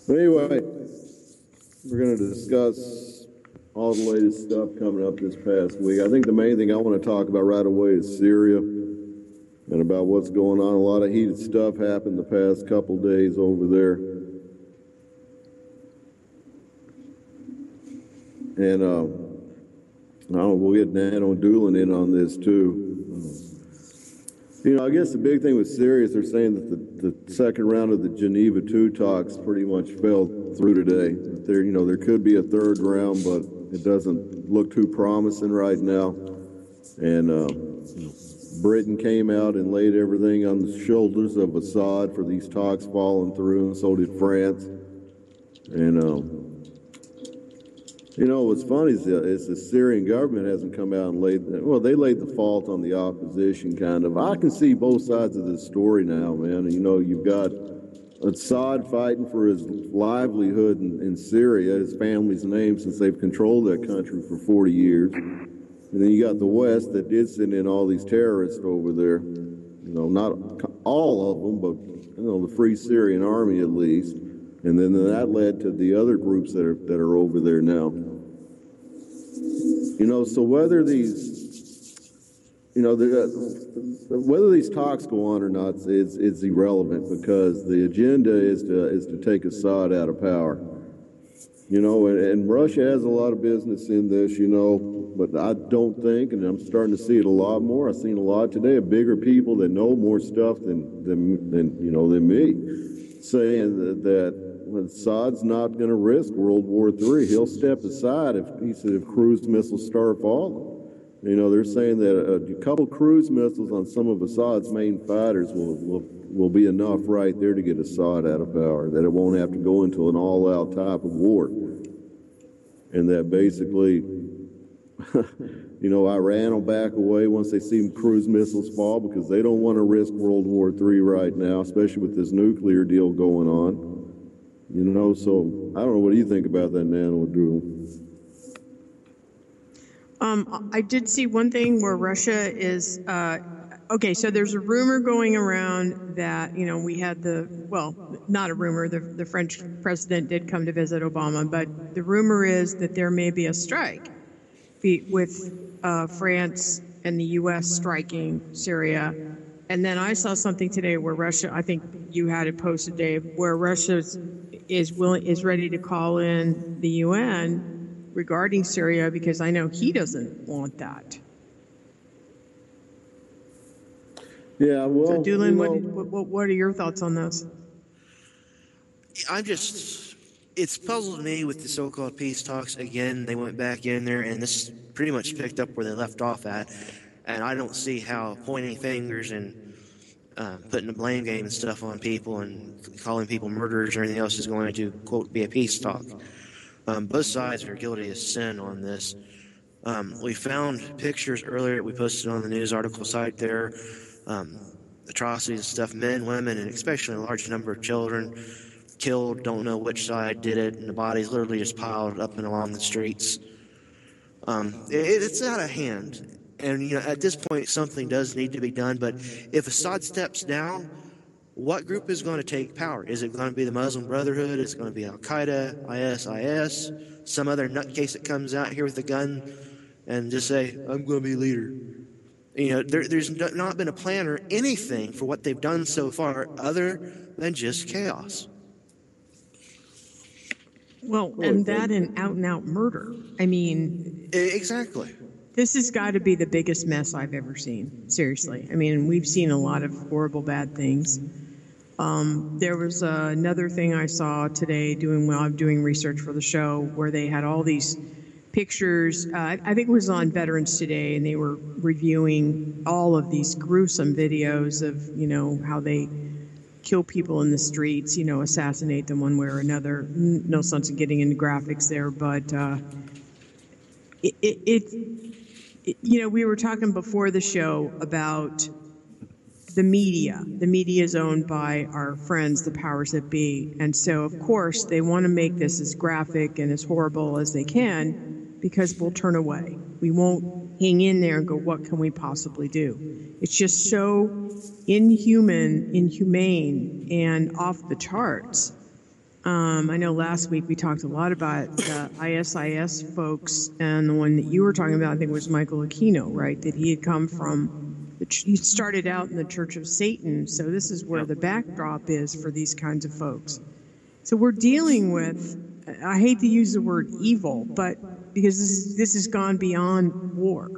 Anyway, we're going to discuss all the latest stuff coming up this past week. I think the main thing I want to talk about right away is Syria and about what's going on. A lot of heated stuff happened the past couple days over there. And I don't know, we'll get Nano Doolin in on this too. You know, I guess the big thing with Syria is they're saying that the second round of the Geneva II talks pretty much fell through today. There could be a third round, but it doesn't look too promising right now. And Britain came out and laid everything on the shoulders of Assad for these talks falling through, and so did France. And what's funny is the Syrian government hasn't come out and they laid the fault on the opposition, kind of. I can see both sides of this story now, man. You've got Assad fighting for his livelihood in Syria, his family's name, since they've controlled that country for 40 years. And then you got the West that did send in all these terrorists over there. Not all of them, but, the Free Syrian Army at least. And then that led to the other groups that are over there now. So whether these talks go on or not is irrelevant, because the agenda is to take Assad out of power. And Russia has a lot of business in this, but I don't think, and I'm starting to see it a lot more. I've seen a lot today of bigger people that know more stuff than me, saying that Assad's not going to risk World War III. He'll step aside if cruise missiles start falling. They're saying that a couple cruise missiles on some of Assad's main fighters will be enough right there to get Assad out of power, that it won't have to go into an all-out type of war. And that basically, Iran will back away once they see cruise missiles fall, because they don't want to risk World War III right now, especially with this nuclear deal going on. So I don't know. What do you think about that, Nano Drew? I did see one thing where Russia is, okay, so there's a rumor going around that, we had not a rumor, the French president did come to visit Obama, but the rumor is that there may be a strike with France and the U.S. striking Syria. And then I saw something today where Russia, I think you had it posted, Dave, where Russia is ready to call in the UN regarding Syria, because I know he doesn't want that. Yeah, well, so Doolin, what are your thoughts on this? It's puzzled me with the so-called peace talks. Again, they went back in there, and this pretty much picked up where they left off at. And I don't see how pointing fingers and putting a blame game and stuff on people and calling people murderers or anything else is going to, quote, be a peace talk. Both sides are guilty of sin on this. We found pictures earlier we posted on the news article site there, atrocities and stuff, men, women, and especially a large number of children killed, don't know which side did it, and the bodies literally just piled up and along the streets. It's out of hand. And, at this point, something does need to be done. But if Assad steps down, what group is going to take power? Is it going to be the Muslim Brotherhood? Is it going to be Al-Qaeda, ISIS, some other nutcase that comes out here with a gun and just say, I'm going to be leader? There's not been a plan or anything for what they've done so far other than just chaos. Well, and that and out-and-out murder. I mean... Exactly. This has got to be the biggest mess I've ever seen. Seriously. I mean, we've seen a lot of horrible, bad things. There was another thing I saw today while I'm doing research for the show, where they had all these pictures. I think it was on Veterans Today, and they were reviewing all of these gruesome videos of, how they kill people in the streets, assassinate them one way or another. No sense in getting into graphics there, but we were talking before the show about the media. The media is owned by our friends, the powers that be. And so, of course, they want to make this as graphic and as horrible as they can, because we'll turn away. We won't hang in there and go, what can we possibly do? It's just so inhumane, and off the charts. I know last week we talked a lot about the ISIS folks, and the one that you were talking about, I think, was Michael Aquino, right? That he had come from, he started out in the Church of Satan, so this is where the backdrop is for these kinds of folks. So we're dealing with, I hate to use the word evil, but because this has gone beyond war.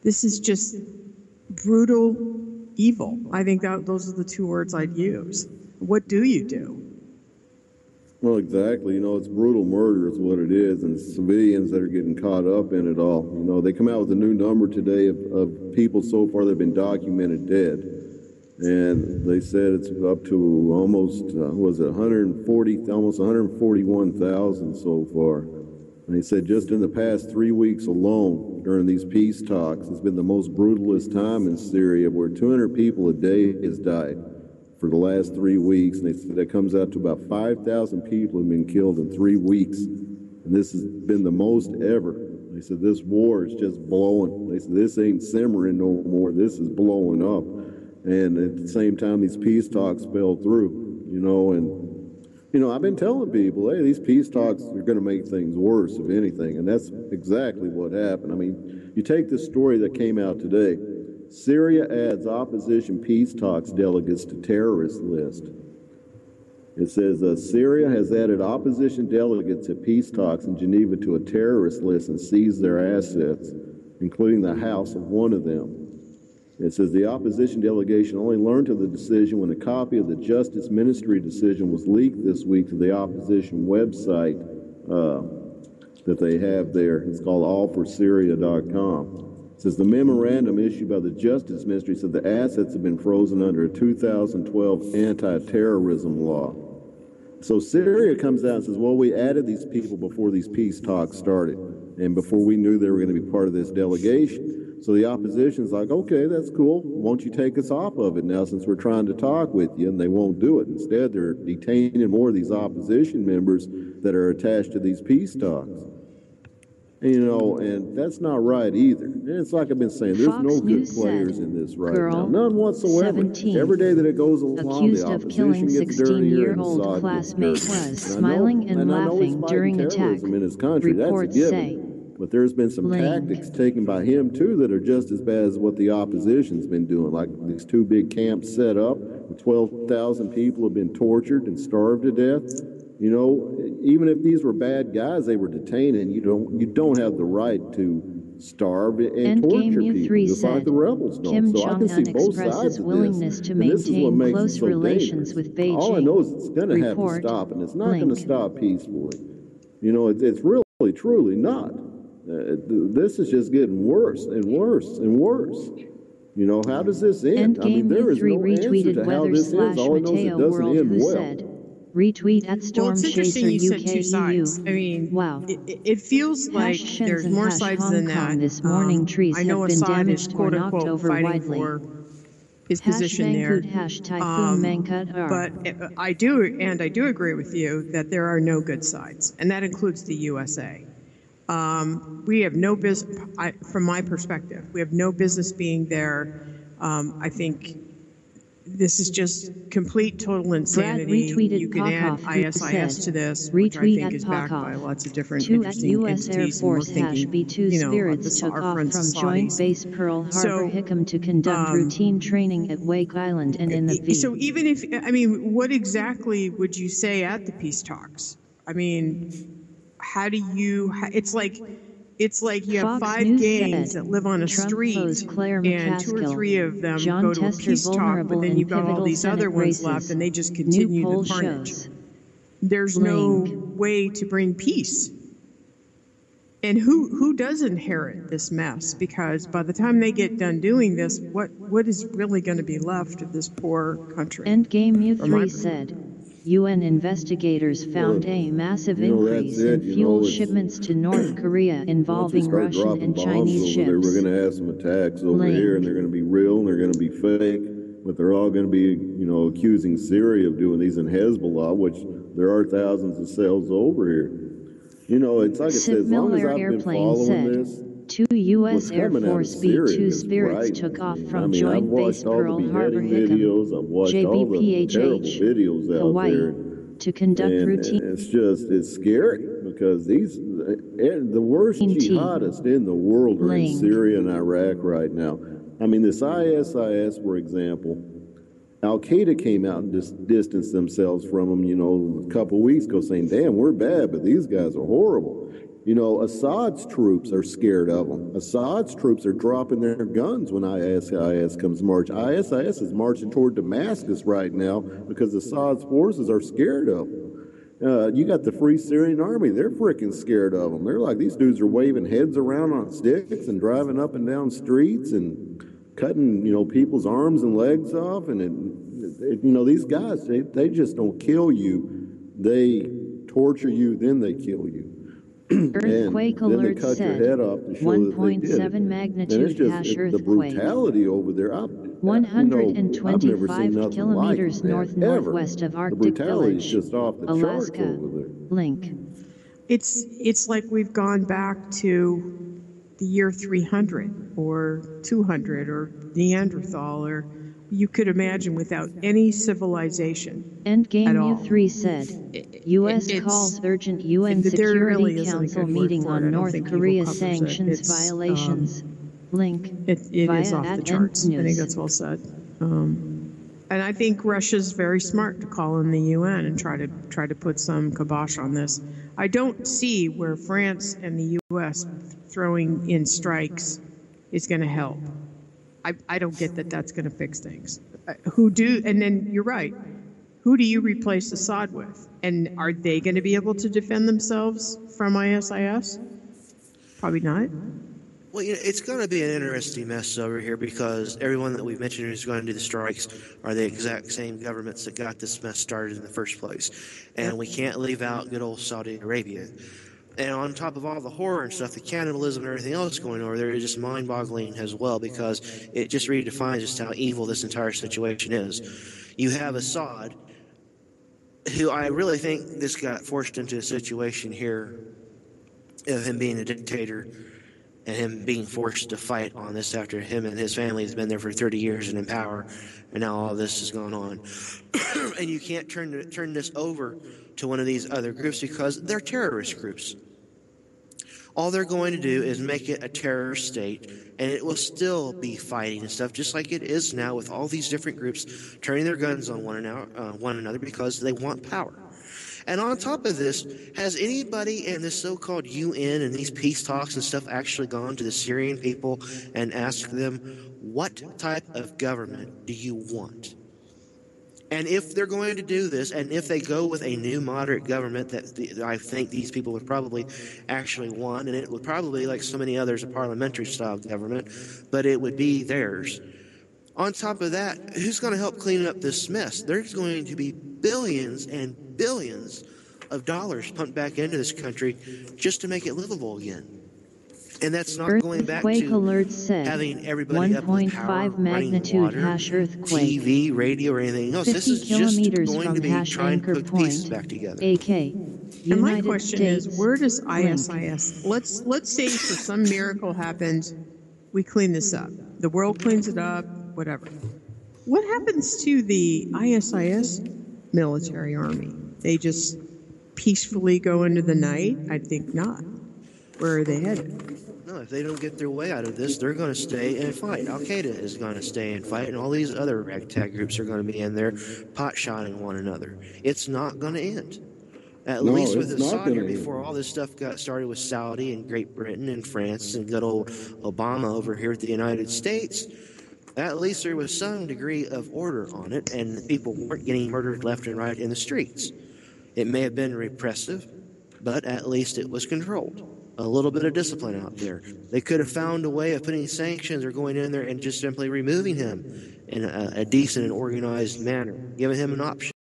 This is just brutal evil. I think that those are the two words I'd use. What do you do? Well, exactly. You know, it's brutal murder is what it is, and it's civilians that are getting caught up in it all. You know, they come out with a new number today of people so far that have been documented dead. And they said it's up to almost, was it 140, almost 141,000 so far. And they said just in the past 3 weeks alone, during these peace talks, it's been the most brutalist time in Syria, where 200 people a day has died for the last 3 weeks. And they said that comes out to about 5,000 people have been killed in 3 weeks. And this has been the most ever. They said this war is just blowing. They said this ain't simmering no more. This is blowing up. And at the same time, these peace talks fell through, you know, and you know, I've been telling people, hey, these peace talks are going to make things worse, if anything, and that's exactly what happened. I mean, you take this story that came out today. Syria adds opposition peace talks delegates to terrorist list. It says Syria has added opposition delegates at peace talks in Geneva to a terrorist list and seized their assets, including the house of one of them. It says the opposition delegation only learned of the decision when a copy of the Justice Ministry decision was leaked this week to the opposition website that they have there. It's called allforsyria.com. It says the memorandum issued by the Justice Ministry said the assets have been frozen under a 2012 anti-terrorism law. So Syria comes out and says, well, we added these people before these peace talks started and before we knew they were going to be part of this delegation. So the opposition's like, okay, that's cool. Won't you take us off of it now since we're trying to talk with you? And they won't do it. Instead, they're detaining more of these opposition members that are attached to these peace talks. And, you know, and that's not right either. And it's like I've been saying, there's Fox no good News players said, in this right girl, now. None whatsoever. 17, Every day that it goes along, accused the of opposition killing gets dirtier and the 16-year-old sod gets classmate dirtier. was And smiling and I know he's laughing fighting during attack, terrorism in his country. That's a reports given. say. But there's been some Blamed. tactics taken by him, too, that are just as bad as what the opposition's been doing. Like these two big camps set up, 12,000 people have been tortured and starved to death. You know, even if these were bad guys they were detaining, you don't have the right to starve and torture people, just like the rebels don't. Kim So I can see Jong-un both expresses sides of willingness this, to and this is what maintain makes close it so relations dangerous. with Beijing. All I know is it's going to have to Report, stop, and it's not going to link. stop peacefully. You know, it's really, truly not. This is just getting worse and worse and worse. You know, how does this end? I mean, there is no answer to how this ends. All I know is it doesn't end well. Said, retweet at Well, Storm it's interesting Chaser you said two sides. I mean, Wow. it feels like there's Shenzhen more hash sides Hong than Kong that. this morning trees I know have been Assad is damaged or quote knocked unquote over fighting widely. for his position there. Typhoon Mangkhut But I do agree with you that there are no good sides, and that includes the USA. We have no business, from my perspective, we have no business being there. I think this is just complete, total insanity. You can add ISIS to this, which I think is backed by lots of different interesting U.S. Air entities. And we're Force thinking, B-2 you know, spirits took off from Joint Base Pearl Harbor Hickam to conduct routine training at Wake Island and in the V. So even if, I mean, what exactly would you say at the peace talks? I mean, how do you, it's like you have Fox 5 News gangs said, that live on a Trump street, foes Claire and 2 or 3 of them John go to a Tester peace talk, but vulnerable then in you've got all pivotal these Senate other ones races. left, and they just New continue poll the carnage. shows. There's no way to bring peace. And who does inherit this mess? Because by the time they get done doing this, what is really going to be left of this poor country? Endgame U3 said, UN investigators found a massive increase in fuel shipments to North Korea involving Russian and Chinese ships. We're going to have some attacks over here, and they're going to be real, and they're going to be fake, but they're all going to be, you know, accusing Syria of doing these, and Hezbollah, which there are thousands of cells over here. You know, it's like I said, as long as I've been following this, 2 U.S. Air Force B-2 spirits took off from Joint Base Pearl Harbor Hickam, I've watched all the terrible videos out there. to conduct And routine. it's scary because the worst jihadists in the world are in Syria and Iraq right now. I mean, this ISIS, for example, Al-Qaeda came out and distanced themselves from them, a couple of weeks ago saying, damn, we're bad, but these guys are horrible. Assad's troops are scared of them. Assad's troops are dropping their guns when ISIS comes march. ISIS is marching toward Damascus right now because Assad's forces are scared of them. You got the Free Syrian Army. They're freaking scared of them. They're like, these dudes are waving heads around on sticks and driving up and down streets and cutting, people's arms and legs off. And, these guys, they just don't kill you. They torture you, then they kill you. Earthquake alert said 1.7 magnitude hash earthquake. The brutality over there. 125 kilometers northwest of Arctic Village, just off the Alaska. Over there. Link. It's like we've gone back to the year 300 or 200 or Neanderthal, or you could imagine without any civilization. Endgame at all. U3 said, U.S. calls urgent UN Security really Council meeting on North Korea sanctions violations. Link. It is off the charts. I think that's well said. And I think Russia's very smart to call in the UN and try to put some kibosh on this. I don't see where France and the U.S. throwing in strikes is going to help. I don't get that that's going to fix things. And then you're right. Who do you replace Assad with? And are they going to be able to defend themselves from ISIS? Probably not. Well, it's going to be an interesting mess over here because everyone that we've mentioned who's going to do the strikes are the exact same governments that got this mess started in the first place. And we can't leave out good old Saudi Arabia. And on top of all the horror and stuff, the cannibalism and everything else going over there is just mind-boggling as well because it just redefines just how evil this entire situation is. You have Assad, who I really think this got forced into a situation here of him being a dictator and him being forced to fight on this after him and his family has been there for 30 years and in power, and now all this is going on. And you can't turn this over to one of these other groups because they're terrorist groups. All they're going to do is make it a terrorist state, and it will still be fighting and stuff, just like it is now with all these different groups turning their guns on one another because they want power. And on top of this, has anybody in this so-called UN and these peace talks and stuff actually gone to the Syrian people and asked them, what type of government do you want? And if they're going to do this, and if they go with a new moderate government that I think these people would probably actually want, and it would probably, like so many others, a parliamentary-style government, but it would be theirs. On top of that, who's going to help clean up this mess? There's going to be billions and billions of dollars pumped back into this country just to make it livable again. And that's not going back to having everybody up with power, running water, TV, radio, or anything else. This is just going to be trying to put pieces back together. And my question is, where does ISIS? Let's say for some miracle happens, we clean this up. The world cleans it up, whatever. What happens to the ISIS military army? They just peacefully go into the night? I think not. Where are they headed? No, if they don't get their way out of this, they're going to stay and fight. Al-Qaeda is going to stay and fight, and all these other ragtag groups are going to be in there pot-shotting one another. It's not going to end. At least with Assad here, before all this stuff got started with Saudi and Great Britain and France and good old Obama over here at the United States, at least there was some degree of order on it, and people weren't getting murdered left and right in the streets. It may have been repressive, but at least it was controlled. A little bit of discipline out there. They could have found a way of putting sanctions or going in there and just simply removing him in a decent and organized manner, giving him an option.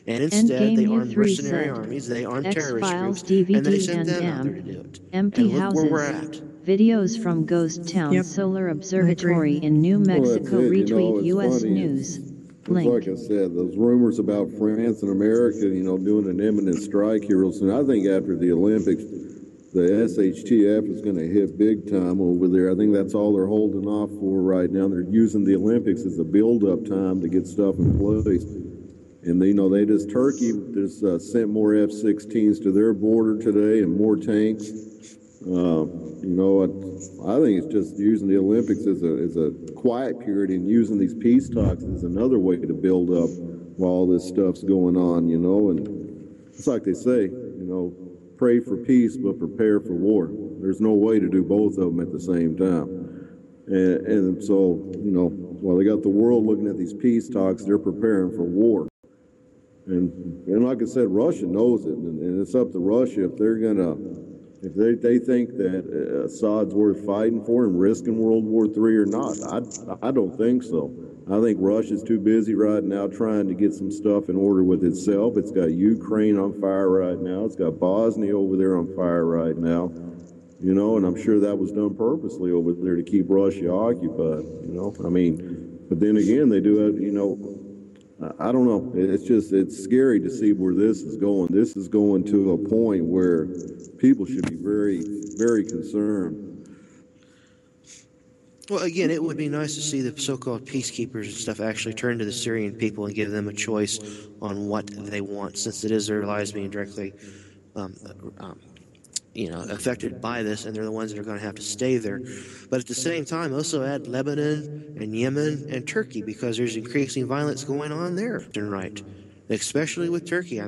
And instead, they armed mercenary armies, they armed terrorist groups, and they sent them out there to do it. Empty and look houses. where we're at. Videos from Ghost Town Solar Observatory in New Mexico retweet U.S. News. Link. Like I said, those rumors about France and America, doing an imminent strike here. And I think after the Olympics, the SHTF is going to hit big time over there. I think that's all they're holding off for right now. They're using the Olympics as a build-up time to get stuff in place. And they just Turkey just sent more F-16s to their border today and more tanks. I think it's just using the Olympics as a quiet period and using these peace talks as another way to build up while all this stuff's going on. And it's like they say, pray for peace but prepare for war. There's no way to do both of them at the same time. And so, while they got the world looking at these peace talks, they're preparing for war. And like I said, Russia knows it, and it's up to Russia if they think that Assad's worth fighting for and risking World War III or not. I don't think so. I think Russia's too busy right now trying to get some stuff in order with itself. It's got Ukraine on fire right now. It's got Bosnia over there on fire right now. And I'm sure that was done purposely over there to keep Russia occupied. But then again, they do it. I don't know. It's scary to see where this is going. This is going to a point where people should be very, very concerned. Well, again, it would be nice to see the so-called peacekeepers and stuff actually turn to the Syrian people and give them a choice on what they want, since it is their lives being directly affected by this, and they're the ones that are going to have to stay there. But at the same time, also add Lebanon and Yemen and Turkey, because there's increasing violence going on there, right? Especially with Turkey.